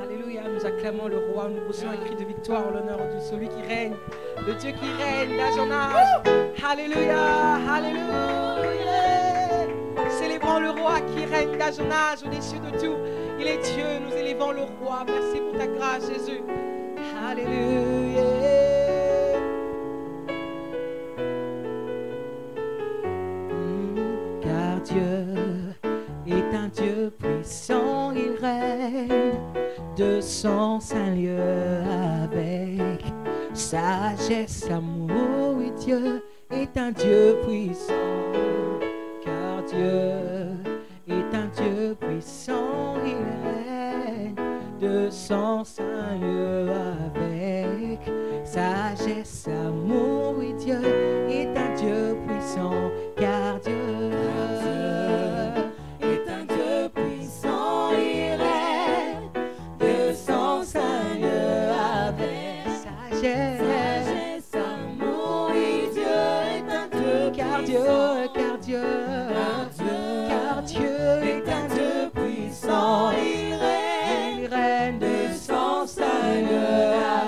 Alléluia, nous acclamons le roi, nous poussons un cri de victoire en l'honneur de celui qui règne, le Dieu qui règne d'âge en âge. Alléluia, alléluia. Célébrons le roi qui règne d'âge en âge au-dessus de tout. Il est Dieu, nous élevons le roi. Merci pour ta grâce, Jésus. Alléluia. Car Dieu est un Dieu puissant, il règne de son saint lieu avec sagesse, amour. Oui, Dieu est un Dieu puissant, car Dieu est un Dieu puissant, il règne de son saint lieu avec sagesse, amour. Oui, Dieu est un Dieu puissant, car Dieu est un Dieu puissant, il règne de son saint lieu avec sagesse, amour. Oui, Dieu est un Dieu, car Dieu est un Dieu puissant, il règne de son saint lieu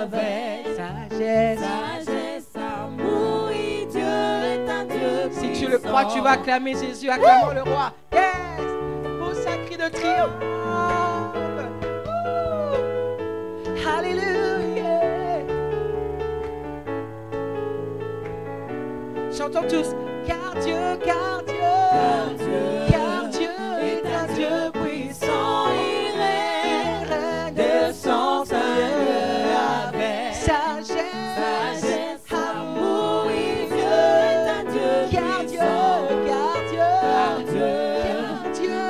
avec sagesse, amour. Oui, Dieu est un Dieu puissant. Si tu le crois, tu vas acclamer Jésus, acclamons le roi. Yes! Au sacré de triomphe. Alléluia. Chantons tous. Car Dieu est un Dieu puissant, il règne de son saint lieu avec sagesse, amour. Oui, Dieu est un Dieu puissant, car Dieu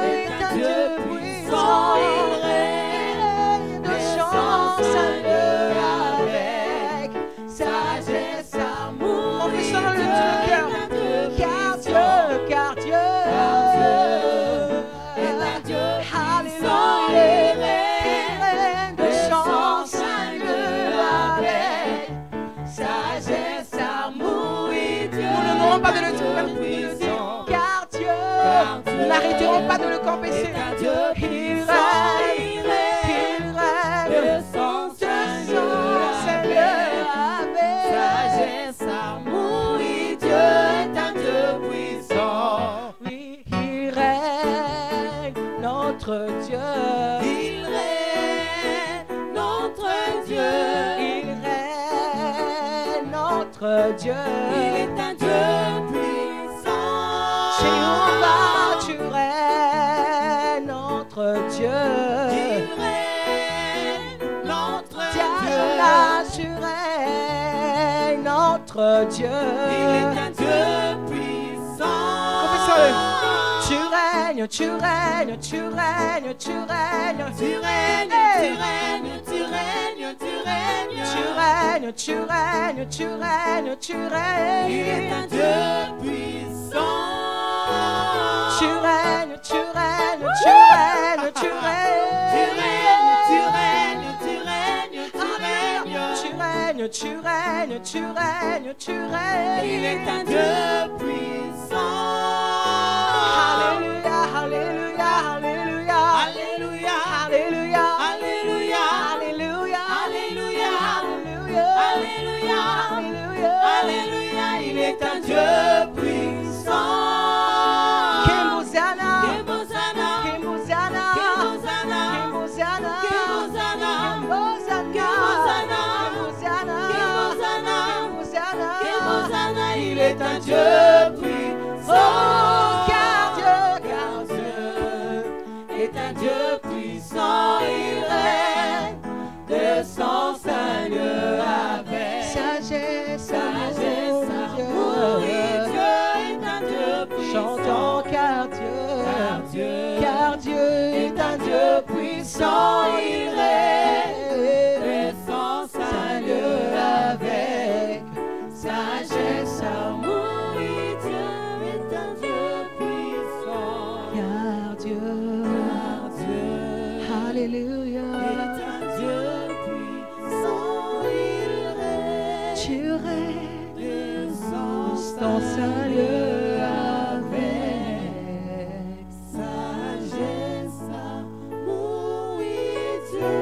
est un Dieu puissant, il règne de son saint lieu avec sagesse, amour. On peut chanter dans le cœur. Car Dieu est un Dieu, alléluia, de son saint lieu avec sagesse, amour. Oui, Dieu, nous n'arrêterons pas de le dire, car Dieu, nous n'arrêterons pas de le confesser. Il règne de son saint lieu avec sagesse, amour. Oui, Dieu est un Dieu puissant. Oui, il règne, notre Dieu. Il règne, notre Dieu. Il règne, notre Dieu. Il est un Dieu puissant. Jéhovah, tu règnes, notre Dieu. Il règne, notre Dieu. Tu règnes, notre Dieu. Il est un Dieu puissant. Confessons-le. Tu règnes, tu règnes, tu règnes, tu règnes. Tu règnes, tu règnes, tu règnes, tu règnes. Tu règnes, tu règnes, tu règnes, tu règnes. Il est un Dieu puissant. Tu règnes, tu règnes, tu règnes, tu règnes. Tu règnes, tu règnes, tu règnes, tu règnes. Tu règnes, tu règnes, tu règnes. Il est un Dieu puissant. Alléluia, alléluia, alléluia. Alléluia, alléluia, alléluia. Alléluia, alléluia, alléluia. Alléluia, alléluia. Il est un Dieu puissant. Kemozana, Kemozana, Kemozana, Kemozana, Kemozana, Kemozana, Kemozana. Il est un Dieu puissant. Car Dieu est un Dieu puissant. Il règne de son saint lieu avec sagesse, amour. Oui, Dieu est un Dieu puissant. Chantons car Dieu est un Dieu puissant. Il règne de son saint lieu avec sagesse, amour. Oui, Dieu est un Dieu puissant. Car Dieu, alléluia, est un Dieu puissant. Il règne, tu règnes de son saint lieu avec sagesse, amour. Oui, Dieu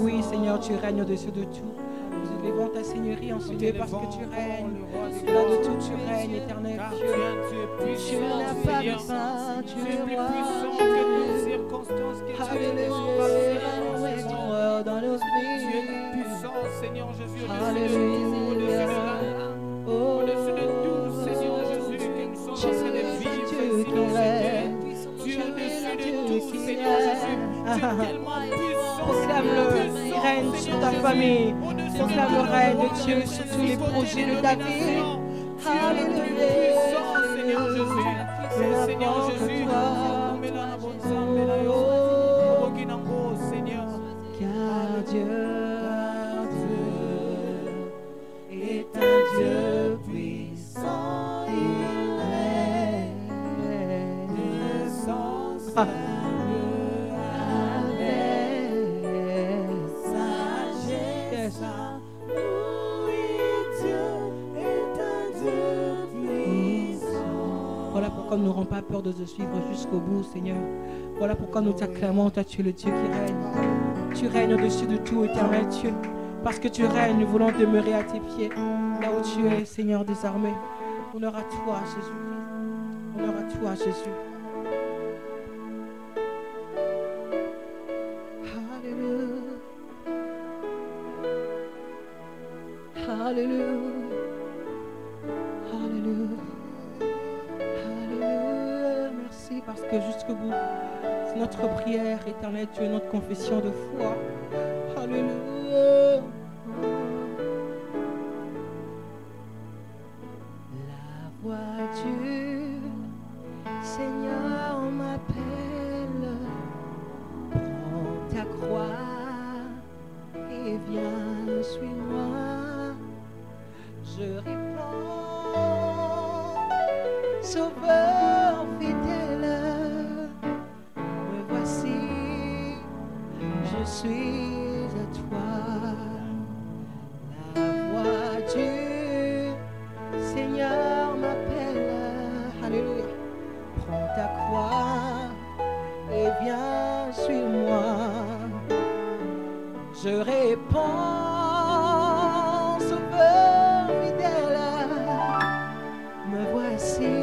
Oui, Seigneur, tu règnes au-dessus de tout. Nous élevons ta Seigneurie en ce lieu parce que tu règnes. Au-delà de tout, tu règnes, éternel Dieu. Tu n'as pas de fin, tu es roi. Alléluia, dans nos vies. Tu es puissant, Seigneur Jésus. Alléluia. Au-dessus de tout, Seigneur Jésus, que nous sommes en train de vivre, Seigneur Jésus. Tu es au-dessus de tout, Seigneur Jésus. Tu es tellement puissant. Proclame-le, il règne sur ta famille. Proclame le règne de Dieu sur tous les projets de ta vie. Alléluia. Seigneur Jésus. Seigneur Jésus. Seigneur. Car Dieu est un Dieu puissant, il règne de son salut avec sagesse. Oui, Dieu est un Dieu puissant. Voilà pourquoi nous n'aurons pas peur de te suivre jusqu'au bout, Seigneur. Voilà pourquoi nous t'acclamons, toi tu es le Dieu qui règne. Tu règnes au-dessus de tout, éternel Dieu. Parce que tu règnes, nous voulons demeurer à tes pieds. Là où tu es, Seigneur des armées. Honneur à toi, Jésus-Christ. Honneur à toi, Jésus. Alléluia. Alléluia. Alléluia. Alléluia. Merci parce que jusqu'au bout, c'est notre prière, éternel Dieu, notre confession de foi. Alléluia. La voix du Seigneur m'appelle. Prends ta croix et viens, suis-moi. Je réponds, Sauveur fidèle, me voici, je suis à toi. La voix du Seigneur m'appelle. Alléluia. Prends ta croix et viens, suis-moi. Je réponds, Sauveur fidèle, me voici,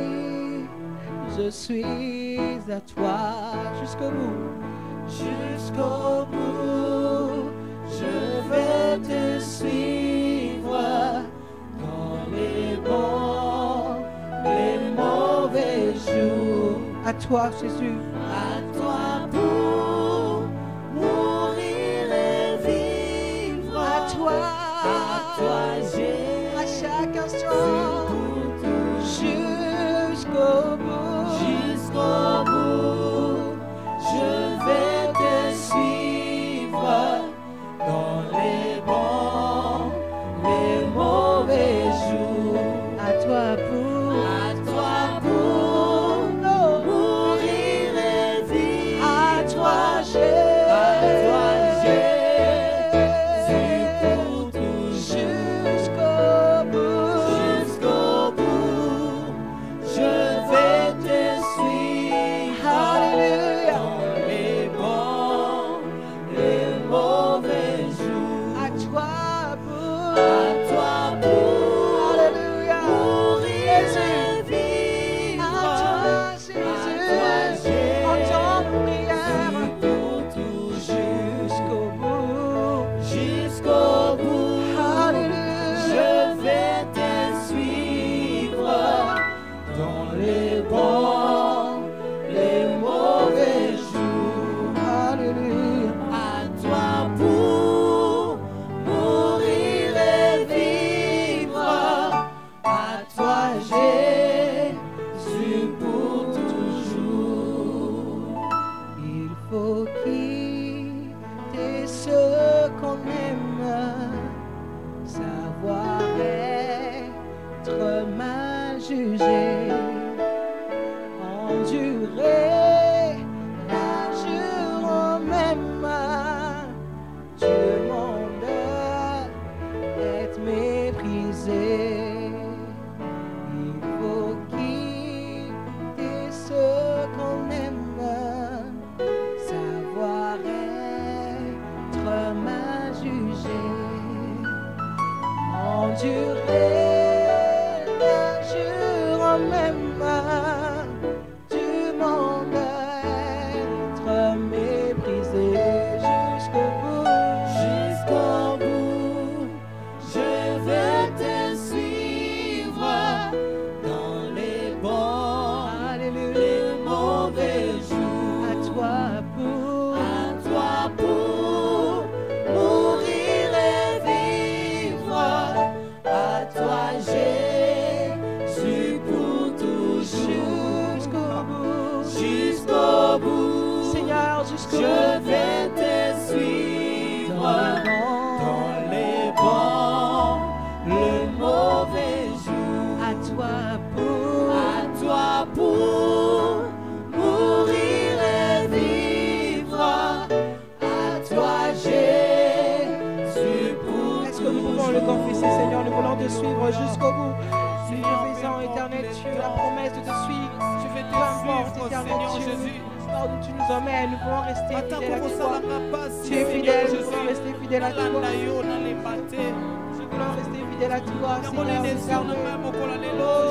je suis à toi. Jusqu'au bout, jusqu'au bout, je vais te suivre dans les bons, les mauvais jours. À toi, Jésus. À toi pour mourir et vivre. À toi Jésus. À chaque instant. Jusqu'au bout. Jusqu'au bout. Je vais te suivre dans les bons, les mauvais jours. À toi pour mourir et vivre. À toi Jésus, pour toujours. Jusqu'au bout, je vais te suivre. Alléluia. Dans les bons, les mauvais jours. À toi pour Alléluia. Mourir et vivre. À toi Jésus, entends nos prières. Pour toujours. Jusqu'au bout. Alléluia. Je vais te suivre dans les bons, les mauvais jours. Alléluia. À toi pour mourir et vivre. À toi Jésus, pour toujours. Il faut quitter ce qu'on aime, savoir être mal jugé, endurer largement même. Dieu demande être méprisé. Il faut quitter ce qu'on aime, savoir être mal juger, endurer le jour même du monde, être méprisé jusqu'au bout. Jusqu'au bout, je vais te suivre dans les bons, Alléluia. les mauvais jours. À toi pour mourir et vivre. À toi Jésus pour toujours. Jusqu'au bout, Seigneur, jusqu'au je vais te suivre dans les bons, le mauvais jour. à toi pour mourir et vivre. À toi Jésus pour Est-ce que nous pouvons le confesser, Seigneur? Nous voulons te suivre jusqu'au bout. Suffisant, éternel Dieu, la promesse de te suivre. Je vais te Peu importe, suivre, éternel Seigneur Dieu, Jésus. là où tu nous emmènes, nous pouvons rester fidèles à toi. Tu es Seigneur fidèle, nous Jésus. voulons rester fidèles à toi. Nous voulons rester fidèles à toi, Seigneur.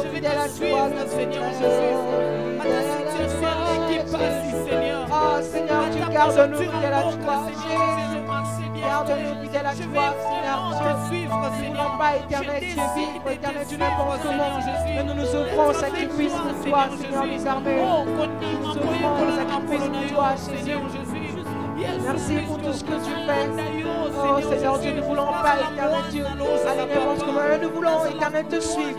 Je vais te suivre, Seigneur Jésus. À ta situation qui passe, Seigneur. Oh Seigneur, tu gardes-nous fidèles à toi. Garde-nous fidèles à toi, Seigneur Dieu. Nous ne voulons pas, éternel Dieu, vivre, éternel Dieu, n'importe comment. Mais nous nous offrons au sacrifice pour toi, Seigneur des armées. Nous nous offrons au sacrifice pour toi, Jésus. Merci pour tout ce que tu fais. Oh Seigneur Dieu, nous ne voulons pas, éternel Dieu, aller n'importe comment. Nous voulons, éternel, te suivre.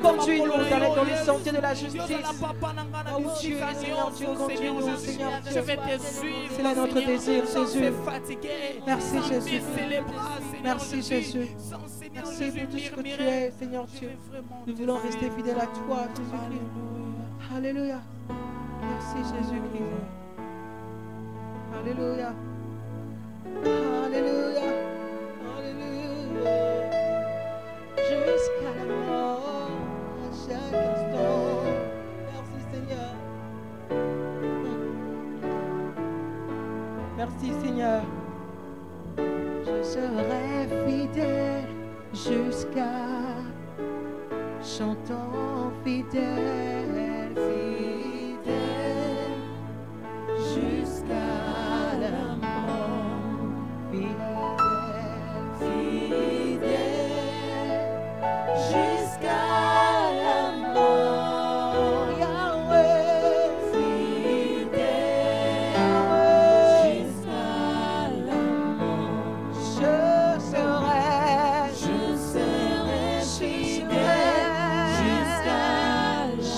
Conduis-nous, éternel, dans les sentiers de la justice. Là où tu es, Seigneur Dieu, conduis-nous, Seigneur Je Dieu. vais te suivre. C'est là notre désir, Jésus. Merci Jésus. Merci Merci, Jésus. Merci pour tout ce que tu es, Seigneur Dieu. Nous voulons rester fidèles à toi, Jésus-Christ. Alléluia. Merci, Jésus-Christ. Alléluia. Alléluia. Alléluia. Jusqu'à la mort, à chaque instant. Merci, Seigneur. Merci, Seigneur. Je serai fidèle jusqu'à chantant fidèle, fidèle jusqu'à la mort, fidèle, fidèle jusqu'à la mort, Yahweh, fidèle jusqu'à la mort. Je serai fidèle jusqu'à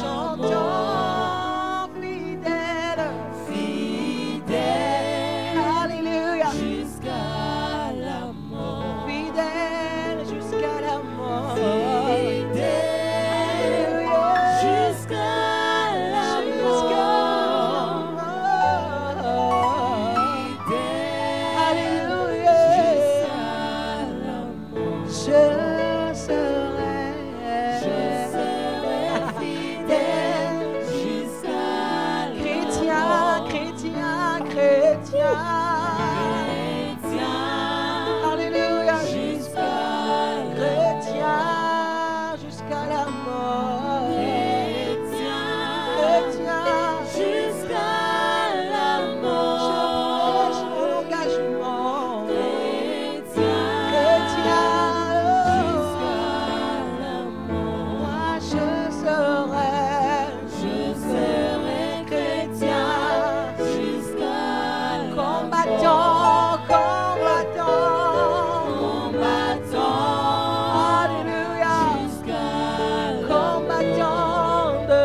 chantant fidèle, fidèle, alléluia, jusqu'à la mort, fidèle jusqu'à la mort, fidèle jusqu'à la mort, fidèle, alléluia, je serai fidèle jusqu'à chrétien, alléluia, chrétien jusqu'à la mort, chrétien jusqu'à la mort, je prends l'engagement, chrétien jusqu'à la mort, moi je serai chrétien jusqu'à combattant, alléluia, combattant de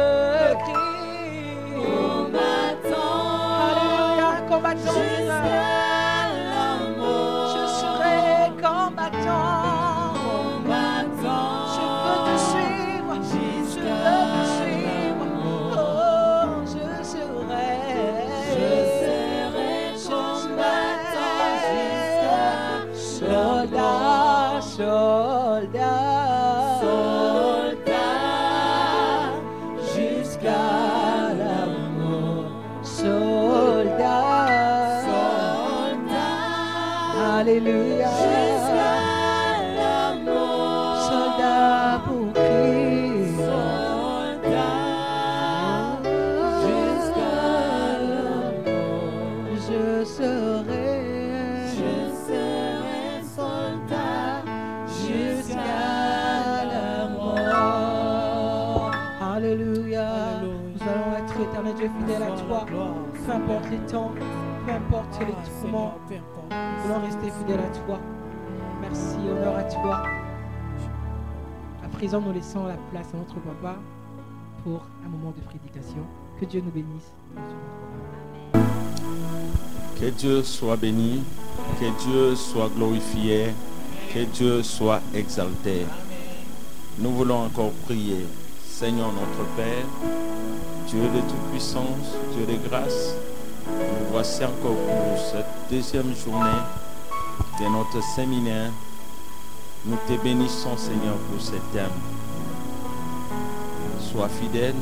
Christ, alléluia, combattant, je serai combattant, je veux te suivre, oh, je serai soldat jusqu'à la mort, soldat, alléluia. un Dieu fidèle à toi. Peu importe les temps, peu importe les tourments, nous voulons rester fidèles à toi. Merci, honneur à toi. À présent, nous laissons la place à notre papa pour un moment de prédication. Que Dieu nous bénisse. Que Dieu soit béni, que Dieu soit glorifié, que Dieu soit exalté. Nous voulons encore prier. Seigneur notre Père, Dieu de toute puissance, Dieu de grâce, nous voici encore pour cette deuxième journée de notre séminaire. Nous te bénissons, Seigneur, pour ce thème. Sois fidèle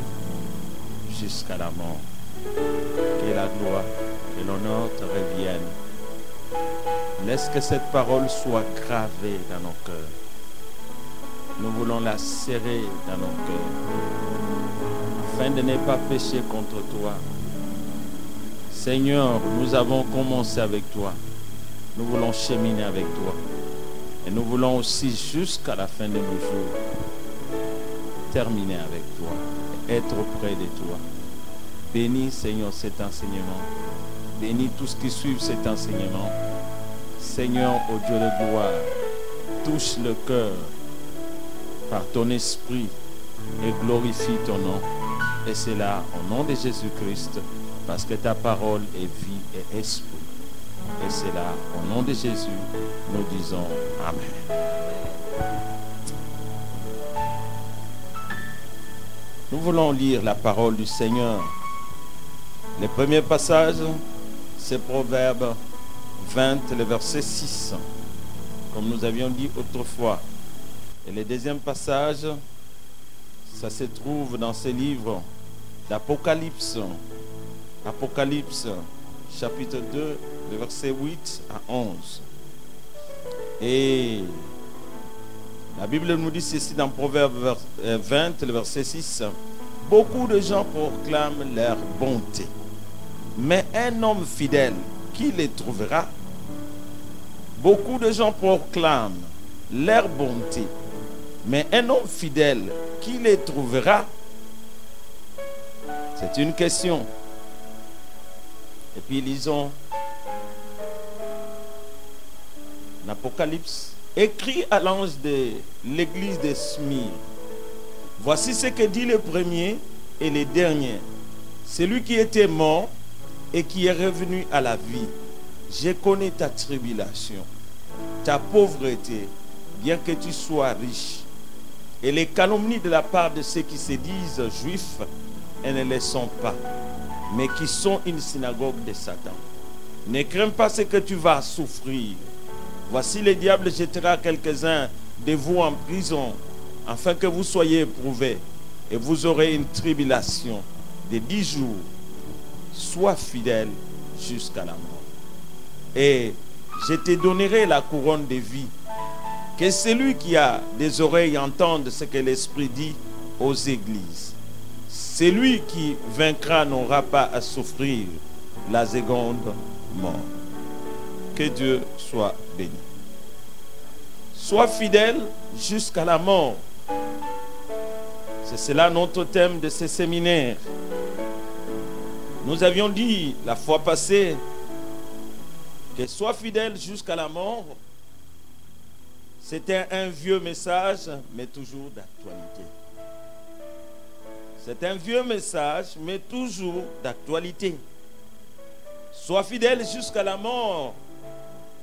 jusqu'à la mort. Que la gloire et l'honneur te reviennent. Laisse que cette parole soit gravée dans nos cœurs. Nous voulons la serrer dans nos cœurs, afin de ne pas pécher contre toi. Seigneur, nous avons commencé avec toi. Nous voulons cheminer avec toi. Et nous voulons aussi, jusqu'à la fin de nos jours, terminer avec toi, être auprès de toi. Bénis, Seigneur, cet enseignement. Bénis tous qui suivent cet enseignement. Seigneur, ô Dieu de gloire, touche le cœur par ton esprit et glorifie ton nom. Et c'est là, au nom de Jésus-Christ, parce que ta parole est vie et esprit. Et c'est là, au nom de Jésus, nous disons Amen. Nous voulons lire la parole du Seigneur. Le premier passage, c'est Proverbe 20, le verset 6, comme nous avions dit autrefois. Et le deuxième passage, ça se trouve dans ce livre d'Apocalypse. Apocalypse, chapitre 2, le verset 8 à 11. Et la Bible nous dit ceci dans Proverbe 20, le verset 6. Beaucoup de gens proclament leur bonté. Mais un homme fidèle, qui les trouvera? Beaucoup de gens proclament leur bonté. Mais un homme fidèle, qui les trouvera? C'est une question. Et puis lisons l'Apocalypse. Écrit à l'ange de l'église de Smyrne. Voici ce que dit le premier et le dernier. Celui qui était mort et qui est revenu à la vie. Je connais ta tribulation, ta pauvreté, bien que tu sois riche, et les calomnies de la part de ceux qui se disent juifs et ne le sont pas, mais qui sont une synagogue de Satan. Ne crains pas ce que tu vas souffrir. Voici, le diable jettera quelques-uns de vous en prison, afin que vous soyez éprouvés, et vous aurez une tribulation de 10 jours. Sois fidèle jusqu'à la mort. Et je te donnerai la couronne de vie. Que celui qui a des oreilles entende ce que l'Esprit dit aux églises. Celui qui vaincra n'aura pas à souffrir la seconde mort. Que Dieu soit béni. Sois fidèle jusqu'à la mort. C'est cela notre thème de ce séminaire. Nous avions dit la fois passée que sois fidèle jusqu'à la mort. C'était un vieux message, mais toujours d'actualité. C'est un vieux message, mais toujours d'actualité. Sois fidèle jusqu'à la mort.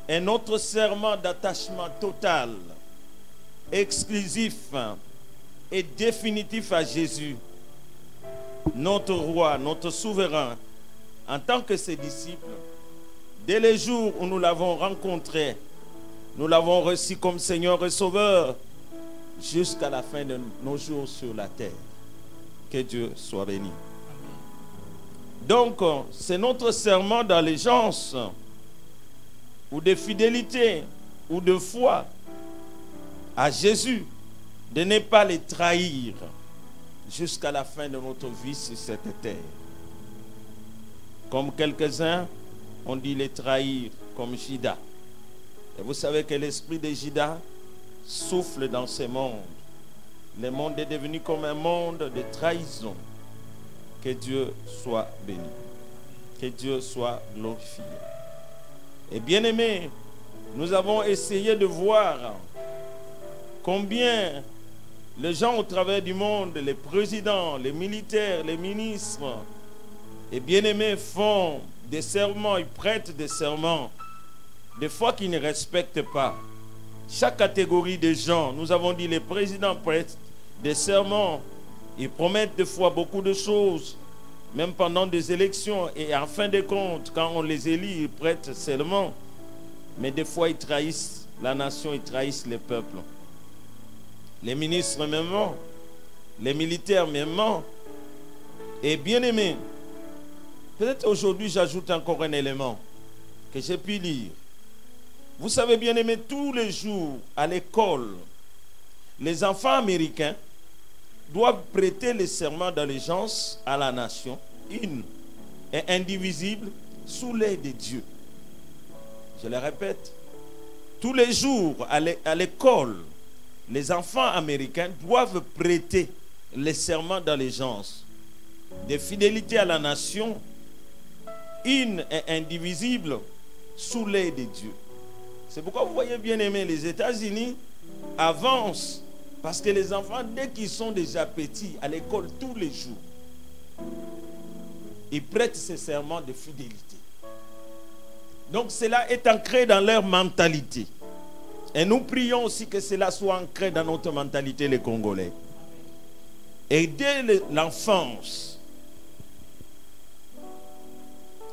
Un autre serment d'attachement total, exclusif et définitif à Jésus, notre roi, notre souverain, en tant que ses disciples. Dès le jour où nous l'avons rencontré, nous l'avons reçu comme Seigneur et Sauveur jusqu'à la fin de nos jours sur la terre. Que Dieu soit béni. Donc, c'est notre serment d'allégeance ou de fidélité ou de foi à Jésus, de ne pas les trahir jusqu'à la fin de notre vie sur cette terre. Comme quelques-uns ont dit les trahir, comme Judas. Et vous savez que l'esprit de Judas souffle dans ce monde. Le monde est devenu comme un monde de trahison. Que Dieu soit béni. Que Dieu soit glorifié. Et bien aimé, nous avons essayé de voir combien les gens au travers du monde, les présidents, les militaires, les ministres, et bien-aimés font des serments, ils prêtent des serments, des fois qu'ils ne respectent pas. Chaque catégorie de gens, nous avons dit, les présidents prêtent des serments, ils promettent des fois beaucoup de choses, même pendant des élections, et en fin de compte, quand on les élit, ils prêtent serment, mais des fois ils trahissent la nation, ils trahissent les peuples. Les ministres même, les militaires même, et bien-aimés, peut-être aujourd'hui j'ajoute encore un élément que j'ai pu lire. Vous savez, bien-aimés, tous les jours à l'école, les enfants américains doivent prêter le serment d'allégeance à la nation, une et indivisible, sous l'œil de Dieu. Je le répète, tous les jours à l'école, les enfants américains doivent prêter le serment d'allégeance, de fidélité à la nation, une et indivisible, sous l'œil de Dieu. C'est pourquoi vous voyez, bien aimés, les États-Unis avancent, parce que les enfants, dès qu'ils sont déjà petits à l'école tous les jours, ils prêtent ce serment de fidélité. Donc cela est ancré dans leur mentalité. Et nous prions aussi que cela soit ancré dans notre mentalité, les Congolais. Et dès l'enfance,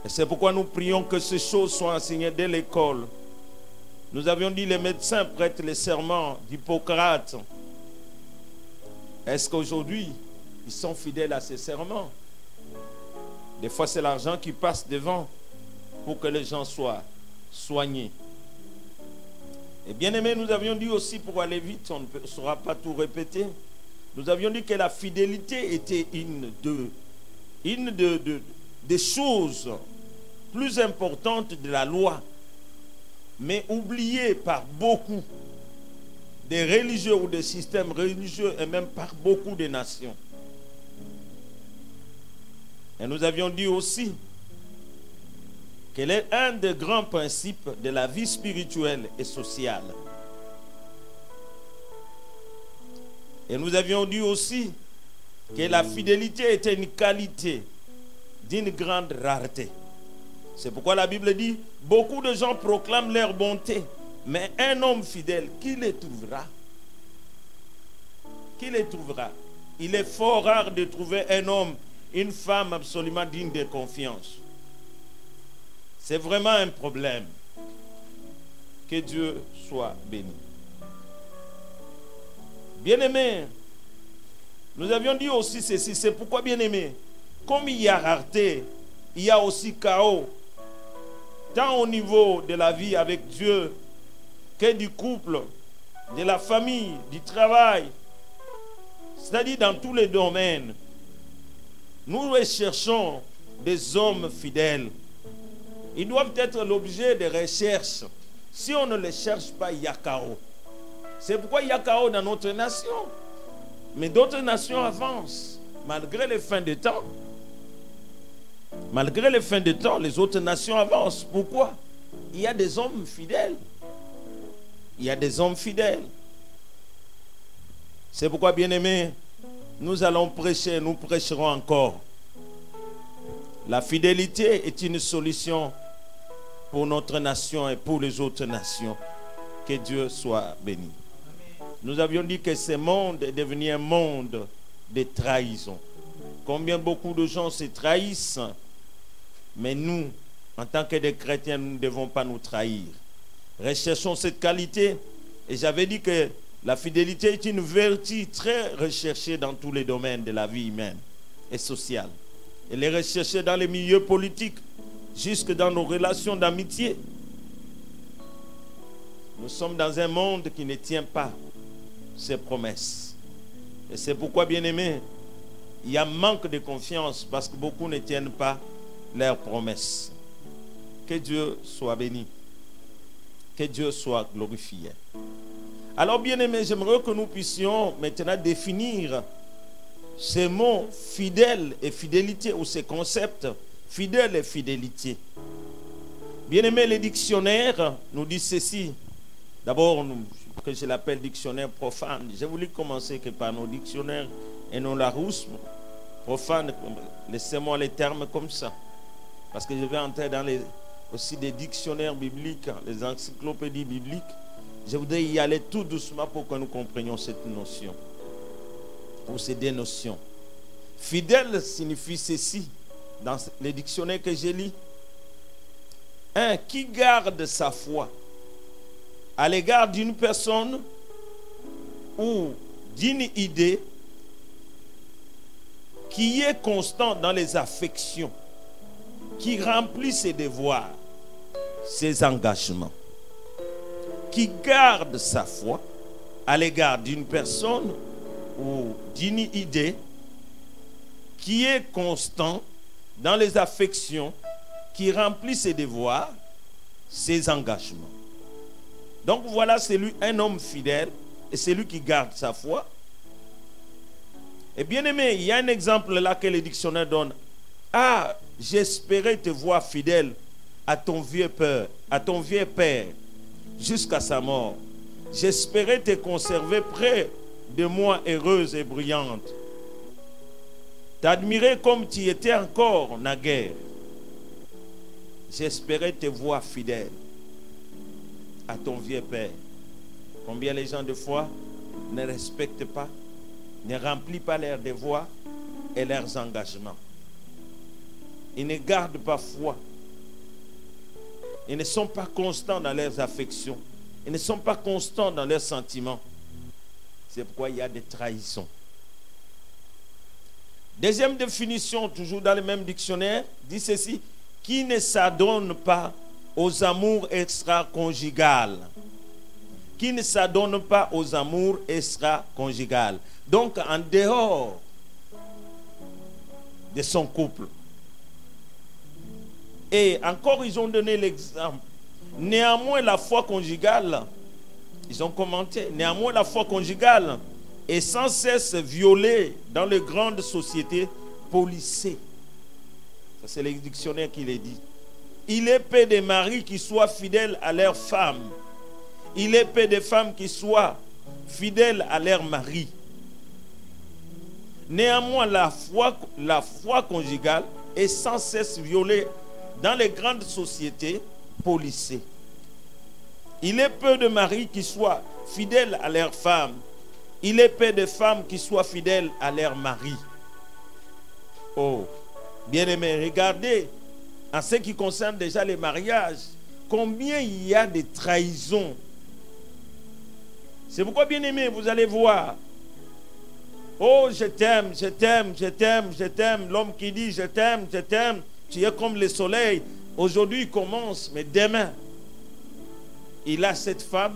et c'est pourquoi nous prions que ces choses soient enseignées dès l'école. Nous avions dit les médecins prêtent les serments d'Hippocrate. Est-ce qu'aujourd'hui, ils sont fidèles à ces serments? Des fois, c'est l'argent qui passe devant pour que les gens soient soignés. Et bien aimé, nous avions dit aussi, pour aller vite, on ne saura pas tout répéter, nous avions dit que la fidélité était une des choses plus importantes de la loi, mais oubliée par beaucoup des religieux ou des systèmes religieux et même par beaucoup de nations. Et nous avions dit aussi qu'elle est un des grands principes de la vie spirituelle et sociale. Et nous avions dit aussi que la fidélité était une qualité d'une grande rareté. C'est pourquoi la Bible dit, beaucoup de gens proclament leur bonté, mais un homme fidèle, qui les trouvera? Qui les trouvera? Il est fort rare de trouver un homme, une femme absolument digne de confiance. C'est vraiment un problème. Que Dieu soit béni. Bien-aimés, nous avions dit aussi ceci, c'est pourquoi, bien-aimés, comme il y a rareté, il y a aussi chaos, tant au niveau de la vie avec Dieu, que du couple, de la famille, du travail, c'est-à-dire dans tous les domaines. Nous recherchons des hommes fidèles. Ils doivent être l'objet de recherches. Si on ne les cherche pas, il y a chaos. C'est pourquoi il y a chaos dans notre nation. Mais d'autres nations avancent, malgré les fins de temps. Malgré les fins de temps, les autres nations avancent. Pourquoi? Il y a des hommes fidèles. Il y a des hommes fidèles. C'est pourquoi, bien-aimés, nous allons prêcher, nous prêcherons encore. La fidélité est une solution pour notre nation et pour les autres nations. Que Dieu soit béni. Nous avions dit que ce monde est devenu un monde de trahison. Combien beaucoup de gens se trahissent, mais nous, en tant que des chrétiens, nous ne devons pas nous trahir. Recherchons cette qualité. Et j'avais dit que la fidélité est une vertu très recherchée dans tous les domaines de la vie humaine et sociale. Elle est recherchée dans les milieux politiques, jusque dans nos relations d'amitié. Nous sommes dans un monde qui ne tient pas ses promesses. Et c'est pourquoi, bien-aimés, il y a manque de confiance parce que beaucoup ne tiennent pas leurs promesses. Que Dieu soit béni. Que Dieu soit glorifié. Alors, bien-aimés, j'aimerais que nous puissions maintenant définir ces mots fidèle et fidélité, ou ces concepts fidèle et fidélité. Bien-aimés, les dictionnaires nous disent ceci. D'abord, que je l'appelle dictionnaire profane. J'ai voulu commencer que par nos dictionnaires et nos Larousse profanes. Laissez-moi les termes comme ça. Parce que je vais entrer dans aussi des dictionnaires bibliques, les encyclopédies bibliques. Je voudrais y aller tout doucement pour que nous comprenions cette notion. Ou ces deux notions. Fidèle signifie ceci dans les dictionnaires que j'ai lus. Un qui garde sa foi à l'égard d'une personne ou d'une idée, qui est constant dans les affections, qui remplit ses devoirs, ses engagements, qui garde sa foi à l'égard d'une personne ou d'une idée, qui est constant dans les affections, qui remplit ses devoirs, ses engagements. Donc voilà, c'est lui, un homme fidèle, et c'est lui qui garde sa foi. Et bien aimé, il y a un exemple là que le dictionnaire donne. Ah, j'espérais te voir fidèle à ton vieux père, jusqu'à sa mort. J'espérais te conserver près de moi, heureuse et brillante. T'admirer comme tu étais encore naguère. J'espérais te voir fidèle à ton vieux père. Combien les gens de foi ne respectent pas, ne remplissent pas leurs devoirs et leurs engagements. Ils ne gardent pas foi. Ils ne sont pas constants dans leurs affections. Ils ne sont pas constants dans leurs sentiments. C'est pourquoi il y a des trahisons. Deuxième définition, toujours dans le même dictionnaire, dit ceci: qui ne s'adonne pas aux amours extra-conjugales. Qui ne s'adonne pas aux amours extra-conjugales. Donc, en dehors de son couple. Et encore, ils ont donné l'exemple. Néanmoins, la foi conjugale, ils ont commenté, néanmoins, la foi conjugale est sans cesse violée dans les grandes sociétés policées. Ça, c'est le dictionnaire qui le dit. Il est peu de maris qui soient fidèles à leurs femmes. Il est peu de femmes qui soient fidèles à leur mari. Néanmoins, la foi conjugale est sans cesse violée dans les grandes sociétés policées. Il est peu de maris qui soient fidèles à leurs femmes. Il est peu de femmes qui soient fidèles à leur mari. Oh, bien-aimés, regardez, en ce qui concerne déjà les mariages, combien il y a de trahisons. C'est pourquoi, bien-aimés, vous allez voir. Oh, je t'aime, je t'aime, je t'aime, je t'aime. L'homme qui dit je t'aime, tu es comme le soleil. Aujourd'hui, il commence, mais demain, il a cette femme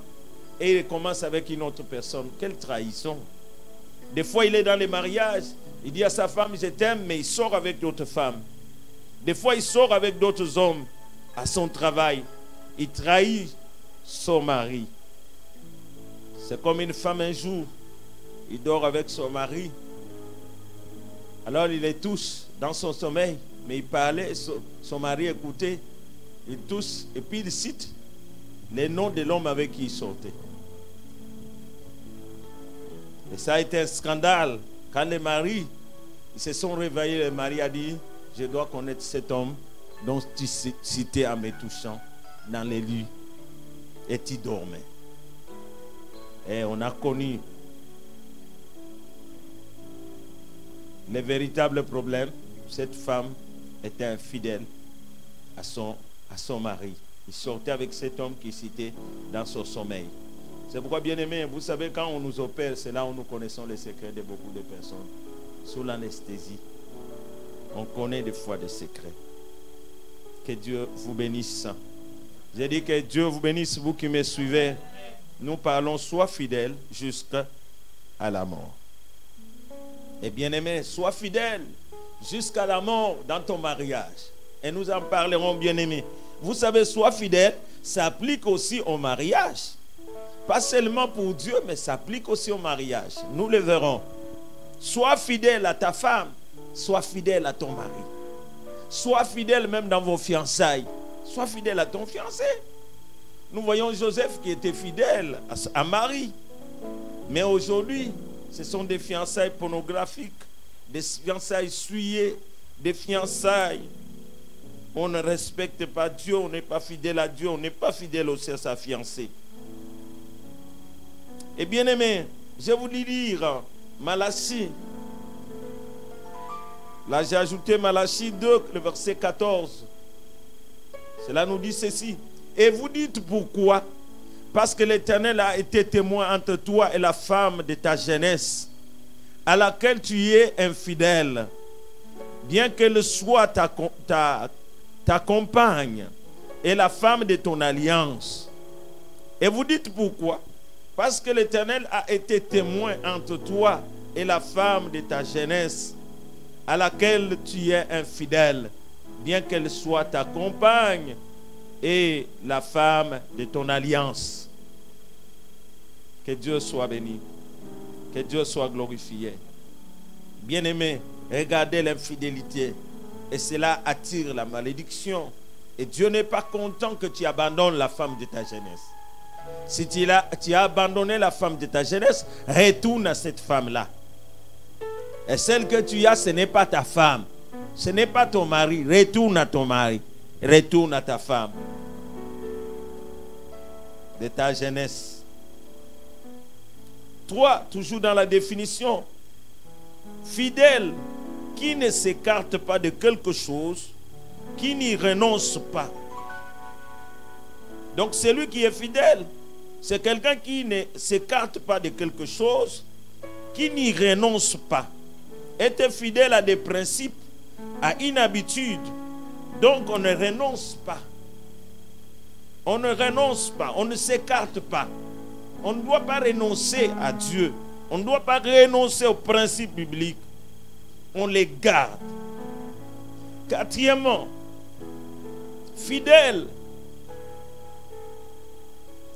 et il commence avec une autre personne. Quelle trahison. Des fois, il est dans les mariages, il dit à sa femme je t'aime, mais il sort avec d'autres femmes. Des fois, il sort avec d'autres hommes à son travail. Il trahit son mari. C'est comme une femme un jour, il dort avec son mari. Alors il les touche dans son sommeil, mais il parlait, son mari écoutait, il touche et puis il cite les noms de l'homme avec qui il sortait. Et ça a été un scandale quand les maris se sont réveillés. Le mari a dit je dois connaître cet homme dont tu citais en me touchant dans les lits et tu dormais. Et on a connu le véritable problème. Cette femme était infidèle à son mari. Il sortait avec cet homme qui citait dans son sommeil. C'est pourquoi, bien aimé, vous savez, quand on nous opère, c'est là où nous connaissons les secrets de beaucoup de personnes. Sous l'anesthésie, on connaît des fois des secrets. Que Dieu vous bénisse. J'ai dit que Dieu vous bénisse, vous qui me suivez. Nous parlons, sois fidèle jusqu'à la mort. Et bien aimé, sois fidèle jusqu'à la mort dans ton mariage. Et nous en parlerons, bien aimé. Vous savez, sois fidèle, ça s'applique aussi au mariage. Pas seulement pour Dieu, mais ça s'applique aussi au mariage. Nous le verrons. Sois fidèle à ta femme, sois fidèle à ton mari. Sois fidèle même dans vos fiançailles. Sois fidèle à ton fiancé. Nous voyons Joseph qui était fidèle à Marie. Mais aujourd'hui, ce sont des fiançailles pornographiques, des fiançailles souillées, des fiançailles. On ne respecte pas Dieu, on n'est pas fidèle à Dieu, on n'est pas fidèle aussi à sa fiancée. Et bien aimé, je vous lire Malachie. Là j'ai ajouté Malachie 2, le verset 14. Cela nous dit ceci. Et vous dites pourquoi? Parce que l'Éternel a été témoin entre toi et la femme de ta jeunesse, à laquelle tu es infidèle, bien qu'elle soit ta compagne et la femme de ton alliance. Et vous dites pourquoi? Parce que l'Éternel a été témoin entre toi et la femme de ta jeunesse, à laquelle tu es infidèle, bien qu'elle soit ta compagne et la femme de ton alliance. Que Dieu soit béni. Que Dieu soit glorifié. Bien-aimé, regardez l'infidélité. Et cela attire la malédiction. Et Dieu n'est pas content que tu abandonnes la femme de ta jeunesse. Si tu as abandonné la femme de ta jeunesse, retourne à cette femme-là. Et celle que tu as, ce n'est pas ta femme. Ce n'est pas ton mari. Retourne à ton mari. Retourne à ta femme de ta jeunesse. 3, toujours dans la définition. Fidèle, qui ne s'écarte pas de quelque chose, qui n'y renonce pas. Donc celui qui est fidèle, c'est quelqu'un qui ne s'écarte pas de quelque chose, qui n'y renonce pas. Être fidèle à des principes, à une habitude. Donc on ne renonce pas. On ne renonce pas, on ne s'écarte pas. On ne doit pas renoncer à Dieu. On ne doit pas renoncer aux principes bibliques. On les garde. 4, fidèle.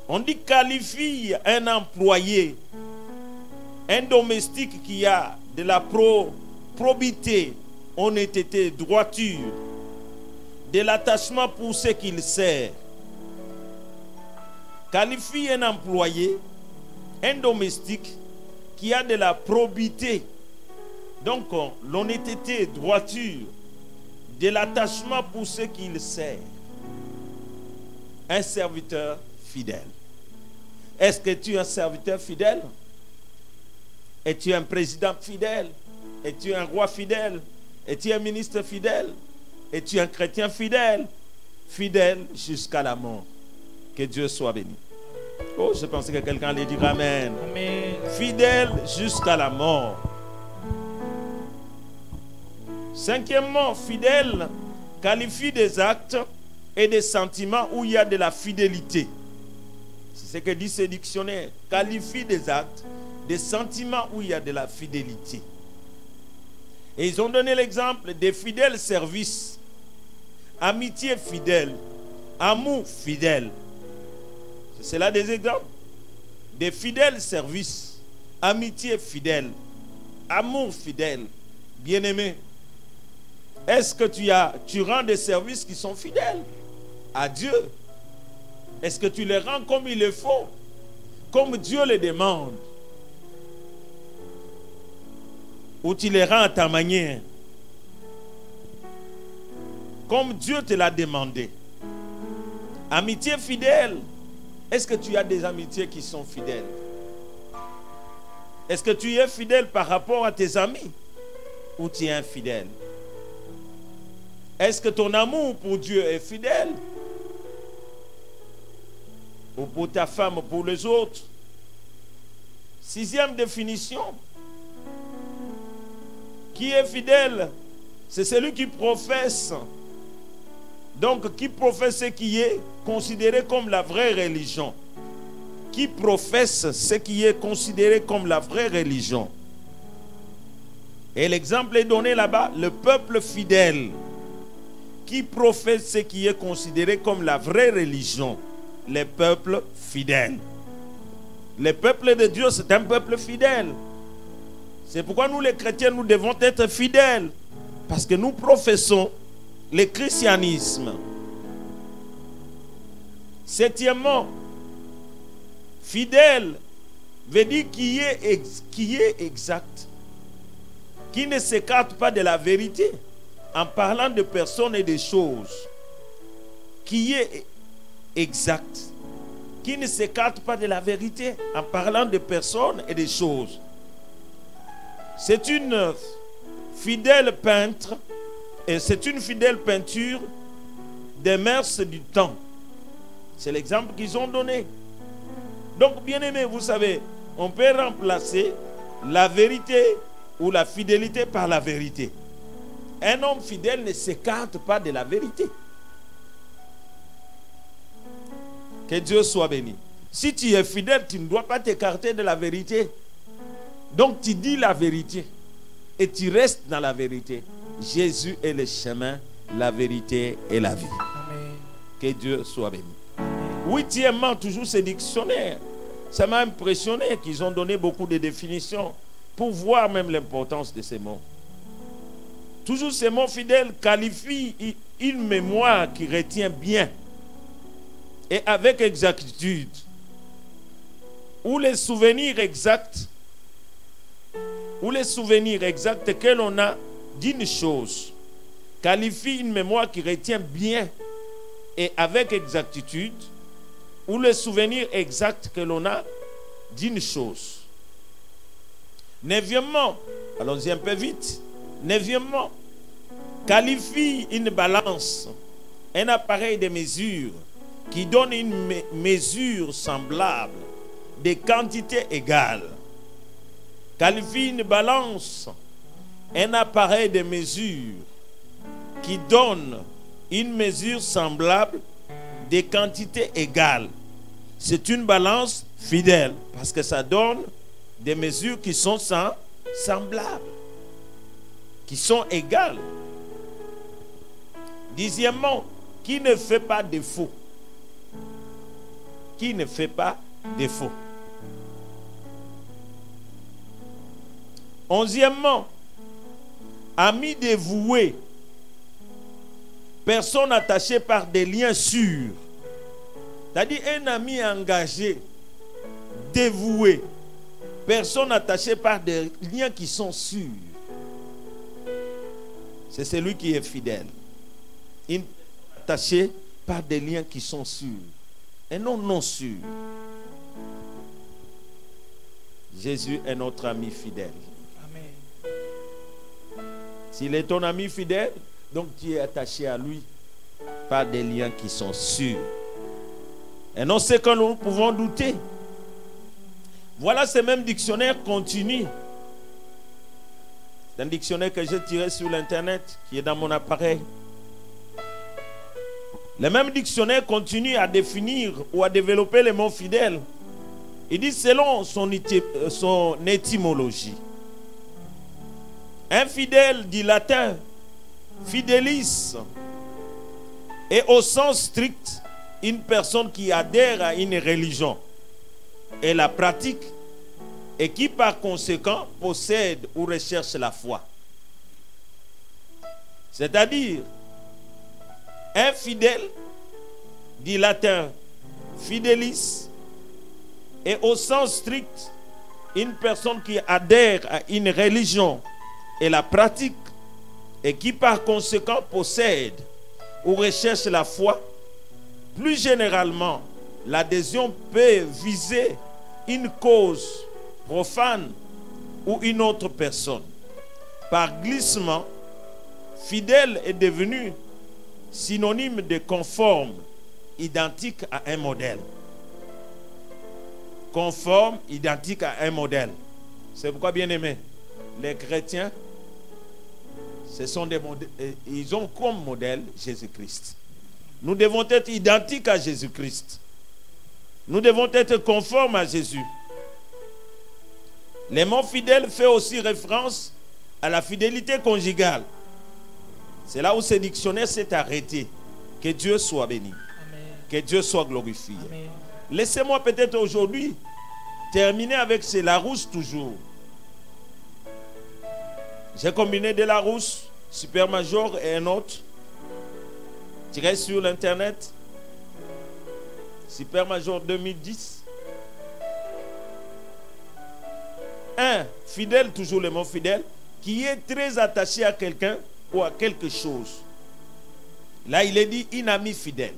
On dit qualifie un employé, un domestique qui a de la probité, honnêteté, droiture, de l'attachement pour ce qu'il sert. Qualifie un employé, un domestique qui a de la probité, donc l'honnêteté, droiture, de l'attachement pour ce qu'il sert. Un serviteur fidèle. Est-ce que tu es un serviteur fidèle? Es-tu un président fidèle? Es-tu un roi fidèle? Es-tu un ministre fidèle? Es-tu un chrétien fidèle? Fidèle jusqu'à la mort. Que Dieu soit béni. Oh, je pensais que quelqu'un allait dire Amen. Amen. Fidèle jusqu'à la mort. 5, fidèle qualifie des actes et des sentiments où il y a de la fidélité. C'est ce que dit ce dictionnaire. Qualifie des actes, des sentiments où il y a de la fidélité. Et ils ont donné l'exemple des fidèles services, amitié fidèle, amour fidèle. C'est là des exemples. Des fidèles services, amitié fidèle, amour fidèle. Bien-aimé, est-ce que tu rends des services qui sont fidèles à Dieu? Est-ce que tu les rends comme il le faut, comme Dieu les demande? Ou tu les rends à ta manière, comme Dieu te l'a demandé? Amitié fidèle. Est-ce que tu as des amitiés qui sont fidèles? Est-ce que tu es fidèle par rapport à tes amis? Ou tu es infidèle? Est-ce que ton amour pour Dieu est fidèle? Ou pour ta femme, ou pour les autres? 6e définition. Qui est fidèle? C'est celui qui professe. Donc, qui professe ce qui est considéré comme la vraie religion. Qui professe ce qui est considéré comme la vraie religion. Et l'exemple est donné là-bas, le peuple fidèle. Qui professe ce qui est considéré comme la vraie religion. Les peuples fidèles. Le peuple de Dieu, c'est un peuple fidèle. C'est pourquoi nous les chrétiens, nous devons être fidèles. Parce que nous professons le christianisme. Septièmement, fidèle veut dire qui est exact, qui ne s'écarte pas de la vérité en parlant de personnes et de choses, qui est exact, qui ne s'écarte pas de la vérité en parlant de personnes et de choses. C'est une fidèle peintre et c'est une fidèle peinture des mœurs du temps. C'est l'exemple qu'ils ont donné. Donc, bien aimé, vous savez, on peut remplacer la vérité ou la fidélité par la vérité. Un homme fidèle ne s'écarte pas de la vérité. Que Dieu soit béni. Si tu es fidèle, tu ne dois pas t'écarter de la vérité. Donc tu dis la vérité et tu restes dans la vérité. Jésus est le chemin, la vérité et la vie. Amen. Que Dieu soit béni. Huitièmement, toujours ce dictionnaire. Ça m'a impressionné qu'ils ont donné beaucoup de définitions pour voir même l'importance de ces mots. Toujours ces mots fidèles qualifient une mémoire qui retient bien et avec exactitude, ou les souvenirs exacts que l'on a d'une chose, qualifie une mémoire qui retient bien et avec exactitude, ou le souvenir exact que l'on a d'une chose. Neuvièmement, allons-y un peu vite. Neuvièmement, qualifie une balance, un appareil de mesure qui donne une mesure semblable de quantité égale. Qualifie une balance, un appareil de mesure qui donne une mesure semblable de quantité égale. C'est une balance fidèle parce que ça donne des mesures qui sont semblables, qui sont égales. Dixièmement, qui ne fait pas défaut. Qui ne fait pas défaut. Onzièmement, ami dévoué. Personne attachée par des liens sûrs. C'est-à-dire un ami engagé, dévoué. Personne attachée par des liens qui sont sûrs. C'est celui qui est fidèle. Une attaché par des liens qui sont sûrs. Et non sûrs. Jésus est notre ami fidèle. Amen. S'il est ton ami fidèle, donc tu es attaché à lui par des liens qui sont sûrs. Et non ce que nous pouvons douter. Voilà, ce même dictionnaire continue. C'est un dictionnaire que j'ai tiré sur l'internet, qui est dans mon appareil. Le même dictionnaire continue à définir ou à développer le mot fidèle. Il dit selon son étymologie. Infidèle du latin fidelis et au sens strict une personne qui adhère à une religion et la pratique et qui par conséquent possède ou recherche la foi. C'est-à-dire infidèle du latin fidelis et au sens strict une personne qui adhère à une religion et la pratique et qui par conséquent possède ou recherche la foi. Plus généralement, l'adhésion peut viser une cause profane ou une autre personne. Par glissement, fidèle est devenu synonyme de conforme, identique à un modèle. Conforme, identique à un modèle. C'est pourquoi, bien aimé, les chrétiens, ce sont des modèles, ils ont comme modèle Jésus-Christ. Nous devons être identiques à Jésus-Christ. Nous devons être conformes à Jésus. Le mot fidèle fait aussi référence à la fidélité conjugale. C'est là où ce dictionnaire s'est arrêté. Que Dieu soit béni. Amen. Que Dieu soit glorifié. Amen. Laissez-moi peut-être aujourd'hui terminer avec ce Larousse toujours. J'ai combiné de la rousse, Super Major et un autre. Tiré sur l'internet. Super Major 2010. Un fidèle, toujours le mot fidèle, qui est très attaché à quelqu'un ou à quelque chose. Là, il est dit une amie fidèle.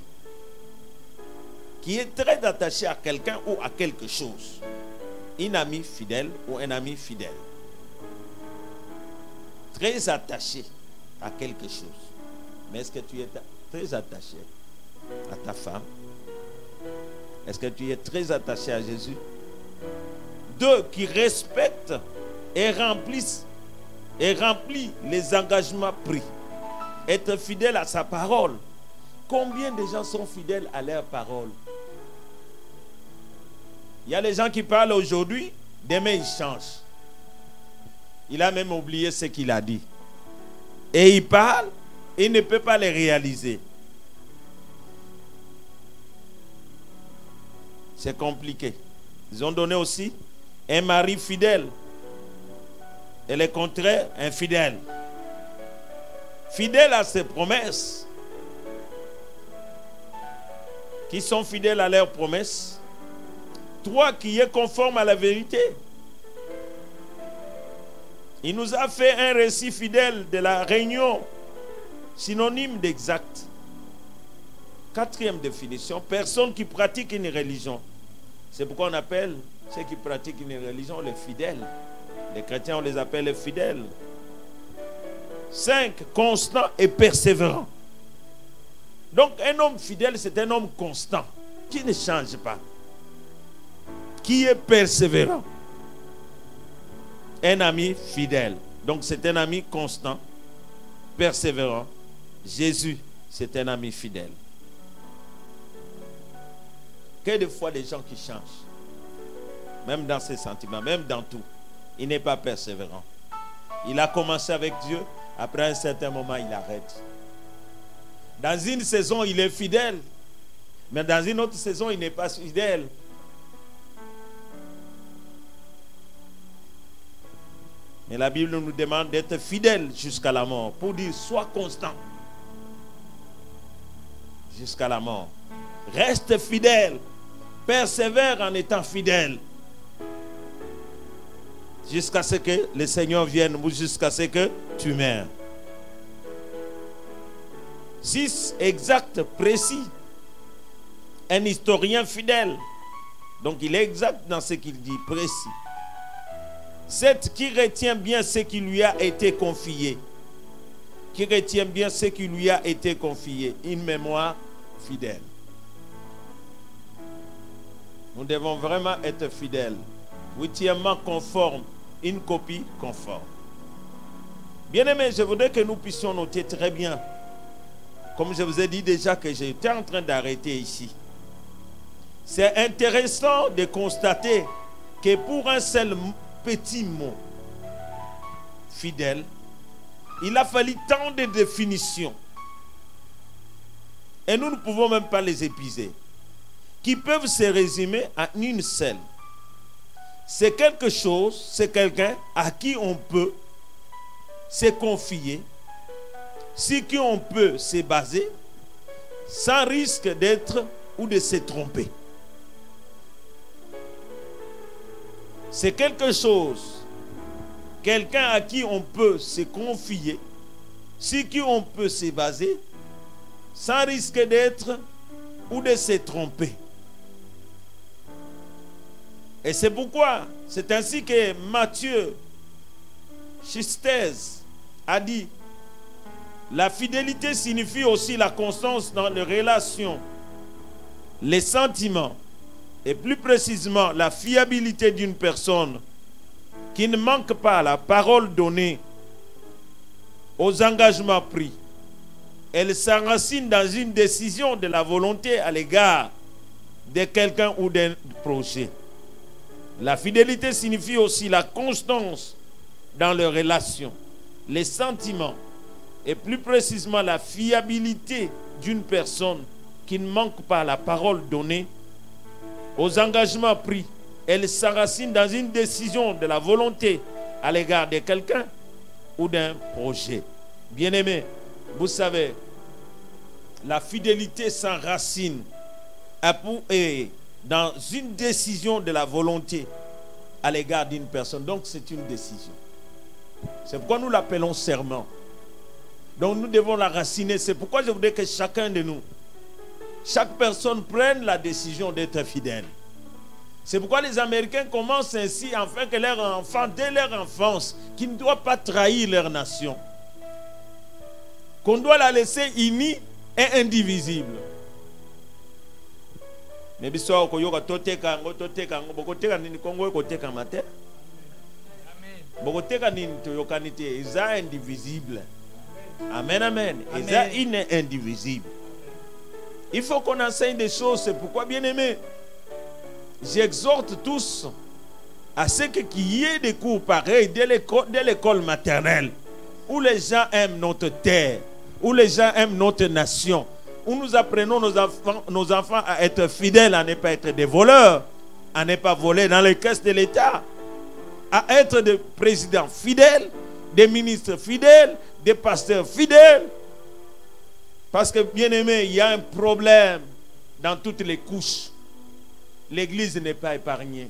Qui est très attaché à quelqu'un ou à quelque chose. Une amie fidèle ou un ami fidèle. Très attaché à quelque chose. Mais est-ce que tu es très attaché à ta femme? Est-ce que tu es très attaché à Jésus? Deux, qui respectent et remplissent et remplit les engagements pris. Être fidèle à sa parole. Combien de gens sont fidèles à leur parole? Il y a des gens qui parlent aujourd'hui, demain ils changent. Il a même oublié ce qu'il a dit. Et il parle, et il ne peut pas les réaliser. C'est compliqué. Ils ont donné aussi un mari fidèle. Et le contraire, infidèle. Fidèle à ses promesses. Qui sont fidèles à leurs promesses. Trois, qui est conforme à la vérité. Il nous a fait un récit fidèle de la réunion, synonyme d'exact. Quatrième définition, personne qui pratique une religion. C'est pourquoi on appelle ceux qui pratiquent une religion les fidèles. Les chrétiens, on les appelle les fidèles. 5, constant et persévérant. Donc un homme fidèle, c'est un homme constant, qui ne change pas, qui est persévérant. Un ami fidèle. Donc c'est un ami constant, persévérant. Jésus, c'est un ami fidèle. Que de fois des gens qui changent, même dans ses sentiments, même dans tout, il n'est pas persévérant. Il a commencé avec Dieu, après un certain moment, il arrête. Dans une saison, il est fidèle, mais dans une autre saison, il n'est pas fidèle. Mais la Bible nous demande d'être fidèle jusqu'à la mort, pour dire sois constant jusqu'à la mort. Reste fidèle, persévère en étant fidèle jusqu'à ce que le Seigneur vienne ou jusqu'à ce que tu meurs. 6, exact, précis. Un historien fidèle. Donc il est exact dans ce qu'il dit, précis. 7, qui retient bien ce qui lui a été confié. Qui retient bien ce qui lui a été confié. Une mémoire fidèle. Nous devons vraiment être fidèles. 8e, conforme. Une copie conforme. Bien-aimés, je voudrais que nous puissions noter très bien, comme je vous ai dit déjà que j'étais en train d'arrêter ici. C'est intéressant de constater que pour un seul petit mot, fidèle, il a fallu tant de définitions. Et nous ne pouvons même pas les épuiser. Qui peuvent se résumer en une seule. C'est quelque chose, c'est quelqu'un à qui on peut se confier, sur qui on peut se baser, sans risque d'être ou de se tromper. C'est quelque chose, quelqu'un à qui on peut se confier, sur qui on peut se baser, sans risque d'être ou de se tromper. Et c'est pourquoi, c'est ainsi que Matthieu Chistez a dit, la fidélité signifie aussi la constance dans les relations, les sentiments, et plus précisément la fiabilité d'une personne qui ne manque pas à la parole donnée, aux engagements pris. Elle s'enracine dans une décision de la volonté à l'égard de quelqu'un ou d'un projet. La fidélité signifie aussi la constance dans les relations, les sentiments, et plus précisément la fiabilité d'une personne qui ne manque pas à la parole donnée, aux engagements pris. Elle s'enracine dans une décision de la volonté à l'égard de quelqu'un ou d'un projet. Bien-aimés, vous savez, la fidélité s'enracine dans une décision de la volonté à l'égard d'une personne. Donc c'est une décision. C'est pourquoi nous l'appelons serment. Donc nous devons la raciner. C'est pourquoi je voudrais que chacun de nous, chaque personne prenne la décision d'être fidèle. C'est pourquoi les Américains commencent ainsi afin que leurs enfants, dès leur enfance, qui ne doivent pas trahir leur nation, qu'on doit la laisser unie et indivisible. Mais biso koyoka toteka bokoteka nini Kongo koteka matin. Bokoteka nini toyokanite isa indivisible. Amen, amen. Isa indivisible. Il faut qu'on enseigne des choses. C'est pourquoi, bien aimé, j'exhorte tous à ce qu'il y ait des cours pareils dès l'école maternelle, où les gens aiment notre terre, où les gens aiment notre nation, où nous apprenons nos enfants à être fidèles, à ne pas être des voleurs, à ne pas voler dans les caisses de l'État, à être des présidents fidèles, des ministres fidèles, des pasteurs fidèles. Parce que, bien aimé, il y a un problème dans toutes les couches. L'église n'est pas épargnée.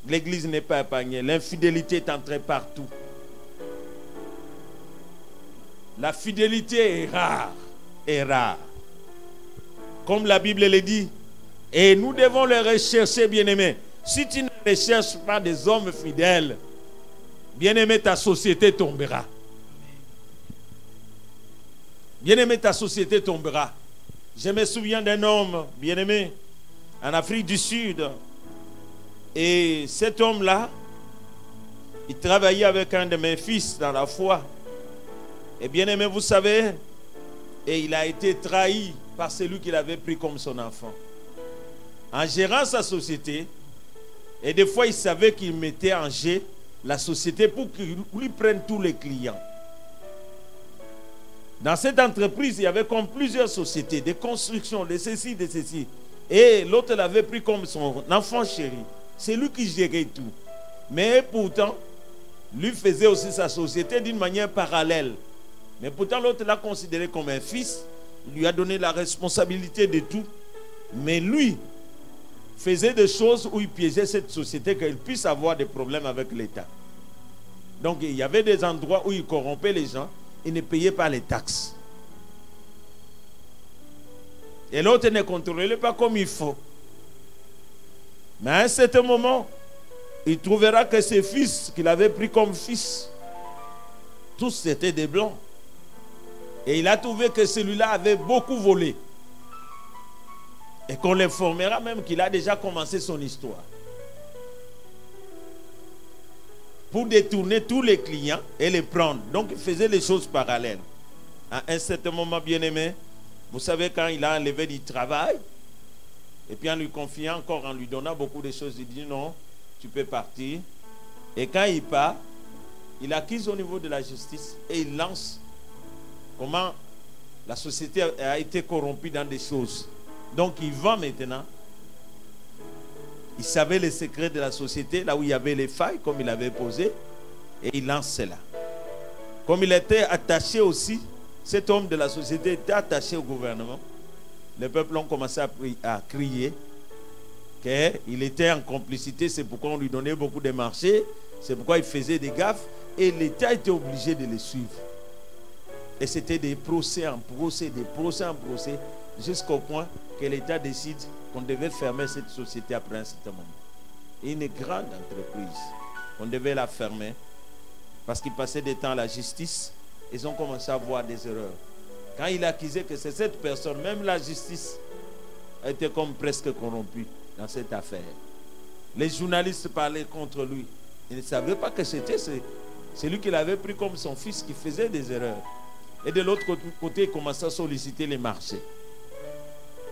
L'église n'est pas épargnée. L'infidélité est entrée partout. La fidélité est rare. Est rare. Comme la Bible le dit. Et nous devons le rechercher, bien aimé. Si tu ne recherches pas des hommes fidèles, bien aimé, ta société tombera. Bien-aimé, ta société tombera. Je me souviens d'un homme, bien-aimé, en Afrique du Sud. Et cet homme-là, il travaillait avec un de mes fils dans la foi. Et bien-aimé, vous savez, et il a été trahi par celui qu'il avait pris comme son enfant. En gérant sa société, et des fois, il savait qu'il mettait en jeu la société pour qu'il lui prenne tous les clients. Dans cette entreprise, il y avait comme plusieurs sociétés, des constructions, de ceci, de ceci. Et l'autre l'avait pris comme son enfant chéri. C'est lui qui gérait tout. Mais pourtant, lui faisait aussi sa société d'une manière parallèle. Mais pourtant, l'autre l'a considéré comme un fils. Il lui a donné la responsabilité de tout. Mais lui faisait des choses où il piégeait cette société, qu'elle puisse avoir des problèmes avec l'État. Donc, il y avait des endroits où il corrompait les gens. Il ne payait pas les taxes. Et l'autre ne contrôlait pas comme il faut. Mais à un certain moment, il trouvera que ses fils qu'il avait pris comme fils, tous étaient des blancs. Et il a trouvé que celui-là avait beaucoup volé. Et qu'on l'informera même qu'il a déjà commencé son histoire. Pour détourner tous les clients et les prendre. Donc il faisait les choses parallèles. À un certain moment, bien aimé, vous savez, quand il a enlevé du travail, et puis en lui confiant encore, en lui donnant beaucoup de choses, il dit non, tu peux partir. Et quand il part, il accuse au niveau de la justice et il lance comment la société a été corrompue dans des choses. Donc il vend maintenant. Il savait les secrets de la société, là où il y avait les failles, comme il avait posé, et il lance cela. Comme il était attaché aussi, cet homme de la société était attaché au gouvernement. Les peuples ont commencé à crier qu'il était en complicité, c'est pourquoi on lui donnait beaucoup de marchés, c'est pourquoi il faisait des gaffes, et l'État était obligé de les suivre. Et c'était des procès en procès, des procès en procès, jusqu'au point que l'État décide qu'on devait fermer cette société après un certain moment. Et une grande entreprise, on devait la fermer parce qu'il passait des temps à la justice. Ils ont commencé à voir des erreurs. Quand il accusait que c'est cette personne, même la justice a été comme presque corrompue dans cette affaire. Les journalistes parlaient contre lui. Ils ne savaient pas que c'était celui qu'il avait pris comme son fils qui faisait des erreurs. Et de l'autre côté, il commençait à solliciter les marchés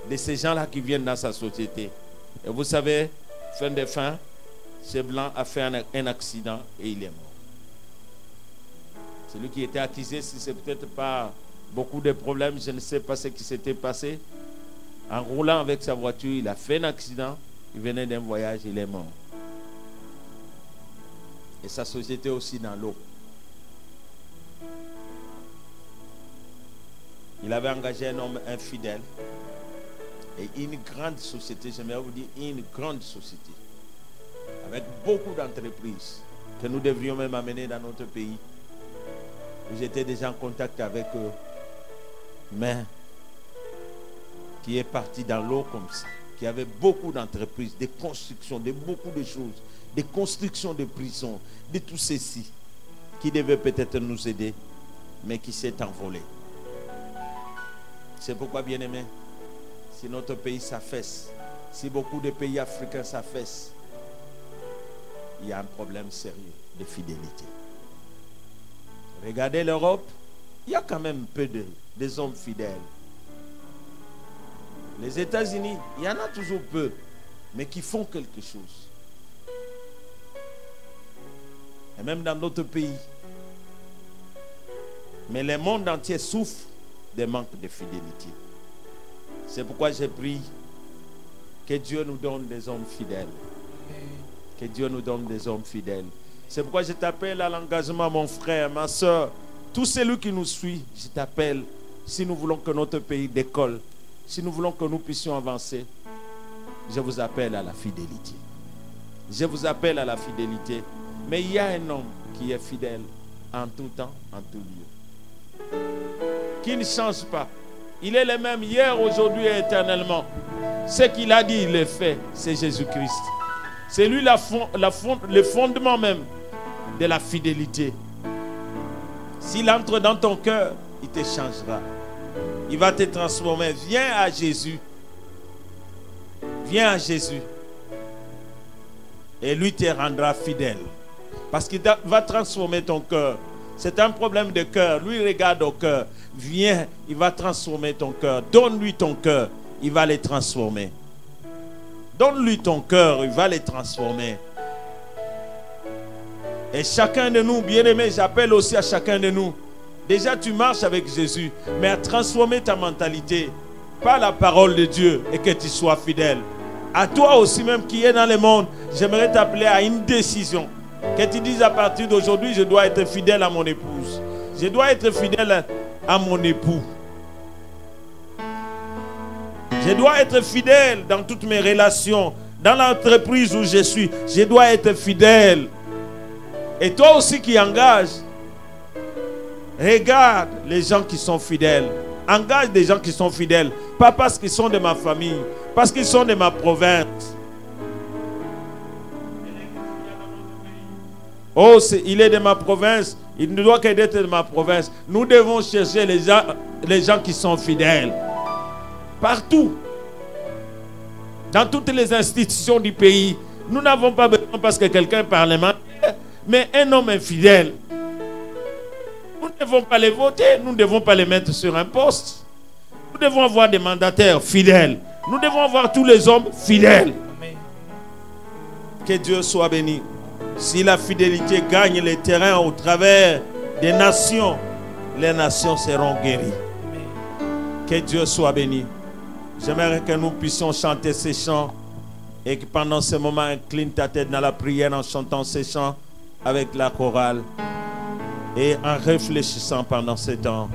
de ces gens-là qui viennent dans sa société. Et vous savez, fin de fin, ce blanc a fait un accident et il est mort. Celui qui était accusé, si c'est peut-être pas beaucoup de problèmes, je ne sais pas ce qui s'était passé. En roulant avec sa voiture, il a fait un accident, il venait d'un voyage, il est mort. Et sa société aussi dans l'eau. Il avait engagé un homme infidèle. Et une grande société, j'aimerais vous dire, une grande société. Avec beaucoup d'entreprises que nous devrions même amener dans notre pays. J'étais déjà en contact avec eux. Mais qui est parti dans l'eau comme ça. Qui avait beaucoup d'entreprises, des constructions, de beaucoup de choses. Des constructions de prisons, de tout ceci. Qui devait peut-être nous aider, mais qui s'est envolé. C'est pourquoi, bien-aimés, si notre pays s'affaisse, si beaucoup de pays africains s'affaissent, il y a un problème sérieux de fidélité. Regardez l'Europe, il y a quand même peu des hommes fidèles. Les États-Unis, il y en a toujours peu, mais qui font quelque chose. Et même dans d'autres pays. Mais le monde entier souffre des manques de fidélité. C'est pourquoi j'ai prié que Dieu nous donne des hommes fidèles. Que Dieu nous donne des hommes fidèles. C'est pourquoi je t'appelle à l'engagement, mon frère, ma soeur, tout celui qui nous suit, je t'appelle. Si nous voulons que notre pays décolle, si nous voulons que nous puissions avancer, je vous appelle à la fidélité. Je vous appelle à la fidélité. Mais il y a un homme qui est fidèle en tout temps, en tout lieu. Qui ne change pas. Il est le même hier, aujourd'hui et éternellement. Ce qu'il a dit, il le fait. C'est Jésus-Christ. C'est lui le fondement même de la fidélité. S'il entre dans ton cœur, il te changera. Il va te transformer. Viens à Jésus. Viens à Jésus. Et lui te rendra fidèle. Parce qu'il va transformer ton cœur. C'est un problème de cœur. Lui regarde au cœur. Viens, il va transformer ton cœur. Donne-lui ton cœur. Il va le transformer. Donne-lui ton cœur. Il va le transformer. Et chacun de nous, bien-aimés, j'appelle aussi à chacun de nous. Déjà, tu marches avec Jésus. Mais à transformer ta mentalité par la parole de Dieu et que tu sois fidèle. À toi aussi même qui es dans le monde, j'aimerais t'appeler à une décision. Que tu dises à partir d'aujourd'hui, je dois être fidèle à mon épouse. Je dois être fidèle à mon époux. Je dois être fidèle dans toutes mes relations. Dans l'entreprise où je suis, je dois être fidèle. Et toi aussi qui engages, regarde les gens qui sont fidèles. Engage des gens qui sont fidèles. Pas parce qu'ils sont de ma famille, parce qu'ils sont de ma province. Oh, il est de ma province. Il ne doit qu'être de ma province. Nous devons chercher les gens qui sont fidèles. Partout. Dans toutes les institutions du pays. Nous n'avons pas besoin parce que quelqu'un est parlementaire, mais un homme infidèle. Nous ne devons pas les voter. Nous ne devons pas les mettre sur un poste. Nous devons avoir des mandataires fidèles. Nous devons avoir tous les hommes fidèles. Amen. Que Dieu soit béni. Si la fidélité gagne le terrain au travers des nations, les nations seront guéries. Que Dieu soit béni. J'aimerais que nous puissions chanter ces chants et que pendant ce moment, incline ta tête dans la prière en chantant ces chants avec la chorale et en réfléchissant pendant ce temps.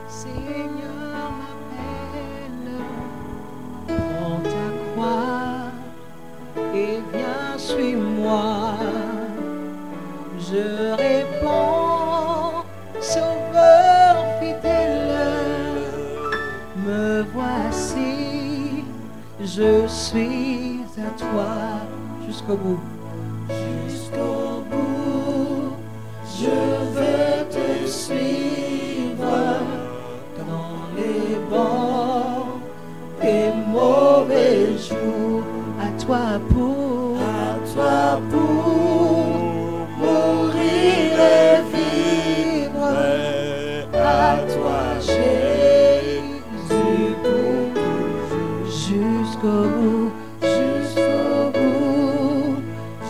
Seigneur m'appelle, prends ta croix et viens, suis-moi. Je réponds, Sauveur fidèle, me voici, je suis à toi jusqu'au bout. Jusqu'au bout, je veux te suivre dans les bons et mauvais jours. À toi pour mourir et vivre. À toi Jésus pour toujours. Jusqu'au bout, jusqu'au bout,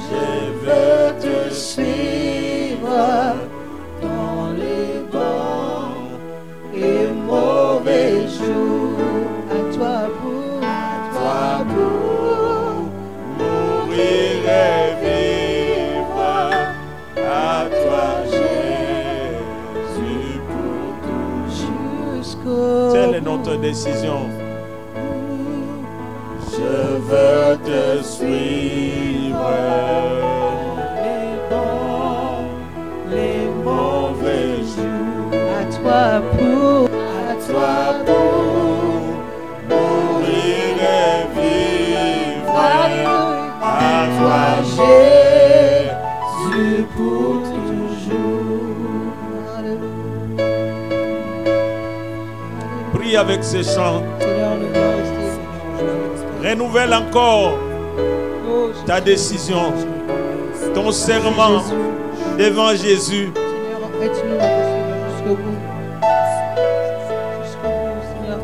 je veux te suivre dans les bons et mauvais jours. À toi pour mourir et vivre. décision. Je veux te suivre. Les mauvais jours, à toi pour mourir et vivre. À toi, Jésus, pour toujours. prie avec ces chants. Seigneur, le Lord, Renouvelle encore ta décision, ton serment devant Jésus. Seigneur, aide-nous à te suivre jusqu'au bout. Jusqu'au bout, Seigneur.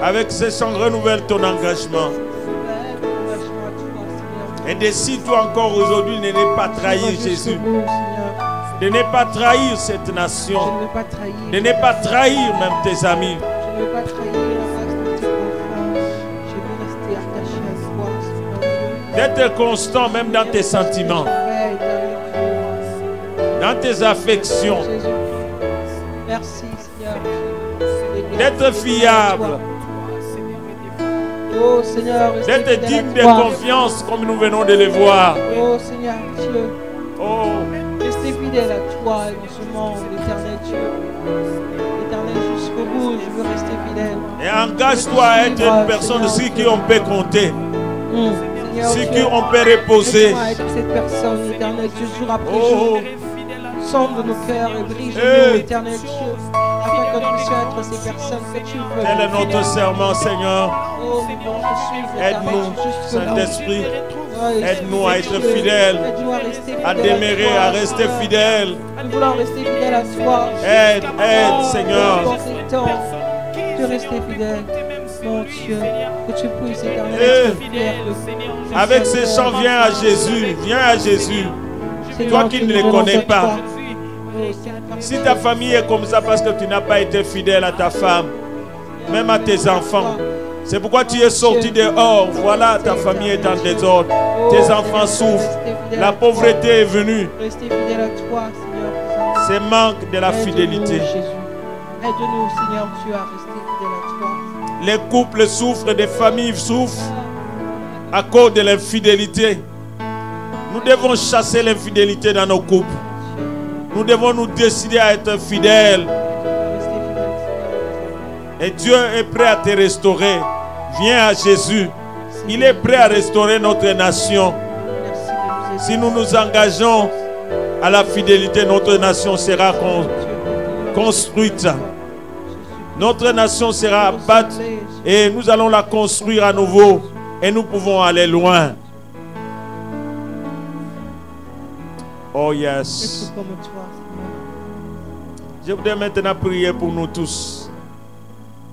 Avec ces chants, renouvelle ton engagement. Et décide-toi encore aujourd'hui de ne pas trahir Jésus. De ne pas trahir cette nation. De ne pas trahir même tes amis. Je ne veux pas trahir la race de tes enfants. Je veux rester attaché à toi, Seigneur. D'être constant même dans tes sentiments, dans tes affections. Merci, Seigneur. D'être fiable. Oh, Seigneur, D'être digne de confiance comme nous venons de le voir. Oh, Seigneur, Dieu. Oh, Restez fidèle à toi et dans ce monde, éternel Dieu. Éternel, jusqu'au bout, je veux rester fidèle. et engage-toi à être une personne sur qui on peut compter, Seigneur, sur qui Dieu, on peut reposer. aide-moi à être cette personne, éternel Dieu, jour après Oh, jour. Sonde nos cœurs et brise-nous, éternel Dieu, afin que nous puissions être ces personnes que tu veux. tel est notre serment, Seigneur. Oh, nous voulons te suivre, Aide-nous, éternel, jusqu'au bout. Saint-Esprit. Oh, Aide-nous à être Dieu, fidèles, aide-nous à rester à fidèles demeurer, toi, à rester Seigneur. fidèles. Nous voulons rester fidèles à toi. Aide, Seigneur. Dans ces temps, de rester fidèle. Mon Dieu, que tu puisses, éternel, Eh, être fier de Avec ces chants, viens à Jésus, viens à Jésus. Toi qui ne les connais pas. Si ta famille est comme ça parce que tu n'as pas été fidèle à ta femme, même à tes enfants, c'est pourquoi tu es sorti dehors. Voilà, ta famille est dans le désordre. Tes enfants souffrent. La pauvreté est venue. Restez fidèle à toi, Seigneur. C'est manque de la fidélité. Aide-nous, Jésus. Aide-nous, Seigneur Dieu, à rester fidèle à toi. Les couples souffrent, des familles souffrent à cause de l'infidélité. Nous devons chasser l'infidélité dans nos couples. Nous devons nous décider à être fidèles. Restez fidèle, Seigneur. Et Dieu est prêt à te restaurer. Viens à Jésus. Il est prêt à restaurer notre nation. Merci de nous aider. Si nous nous engageons à la fidélité, notre nation sera construite. Notre nation sera bâtie et nous allons la construire à nouveau. Et nous pouvons aller loin. Oh yes. Comme toi, Seigneur. Je voudrais maintenant prier pour nous tous.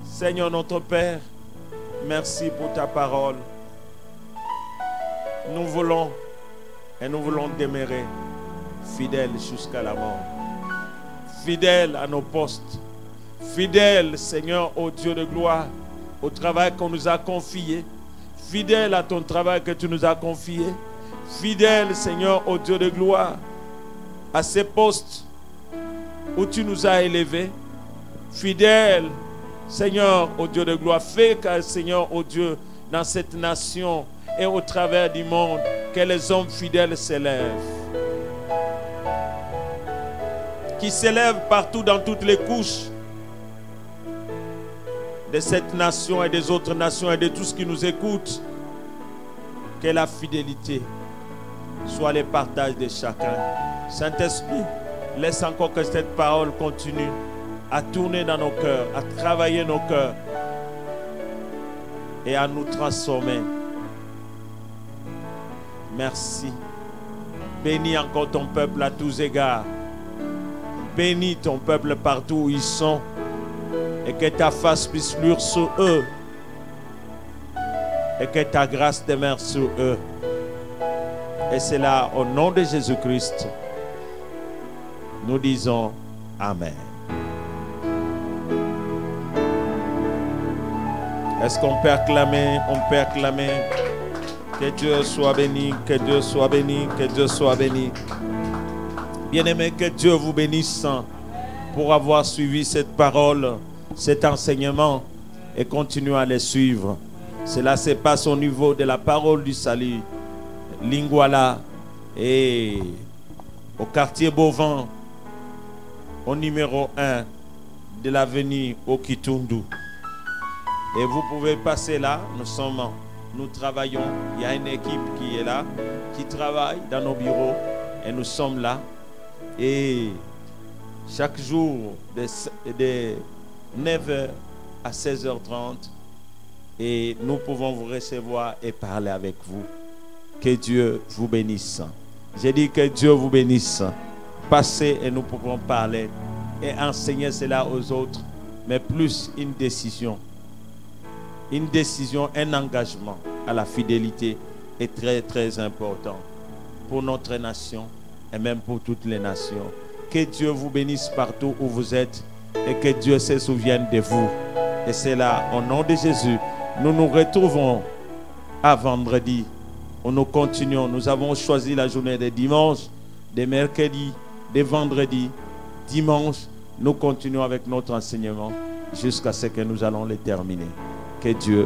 Seigneur notre Père, merci pour ta parole. Nous voulons demeurer fidèles jusqu'à la mort. Fidèles à nos postes. Fidèles, Seigneur, au Dieu de gloire, au travail qu'on nous a confié. Fidèles à ton travail que tu nous as confié. Fidèles, Seigneur, au Dieu de gloire, à ces postes où tu nous as élevés. Fidèles, Seigneur, au Dieu de gloire, fais que, Seigneur, au Dieu, dans cette nation et au travers du monde, que les hommes fidèles s'élèvent. Qui s'élèvent partout dans toutes les couches de cette nation et des autres nations et de tous qui nous écoutent. Que la fidélité soit le partage de chacun. Saint-Esprit, laisse encore que cette parole continue à tourner dans nos cœurs, à travailler nos cœurs et à nous transformer. Merci. Bénis encore ton peuple à tous égards. Bénis ton peuple partout où ils sont et que ta face puisse luire sur eux et que ta grâce demeure sur eux. Et c'est là, au nom de Jésus-Christ, nous disons Amen. Est-ce qu'on peut acclamer? On peut acclamer. Que Dieu soit béni, que Dieu soit béni, que Dieu soit béni. Bien-aimés, que Dieu vous bénisse pour avoir suivi cette parole. cet enseignement et continuons à les suivre. Cela se passe au niveau de la parole du salut, Lingwala, et au quartier Bovin, au numéro 1 de l'avenue Okitundu. Et vous pouvez passer là, nous travaillons, il y a une équipe qui est là, qui travaille dans nos bureaux, et nous sommes là. Et chaque jour, de 9h à 16h30, et nous pouvons vous recevoir et parler avec vous. Que Dieu vous bénisse. J'ai dit que Dieu vous bénisse. Passez et nous pouvons parler et enseigner cela aux autres, mais plus une décision. Une décision, un engagement à la fidélité est très très important pour notre nation et même pour toutes les nations. Que Dieu vous bénisse partout où vous êtes et que Dieu se souvienne de vous. Et c'est là, au nom de Jésus, nous nous retrouvons à vendredi où nous continuons. Nous avons choisi la journée de dimanche, de mercredi, de vendredi, dimanche. Nous continuons avec notre enseignement jusqu'à ce que nous allons le terminer. Que Dieu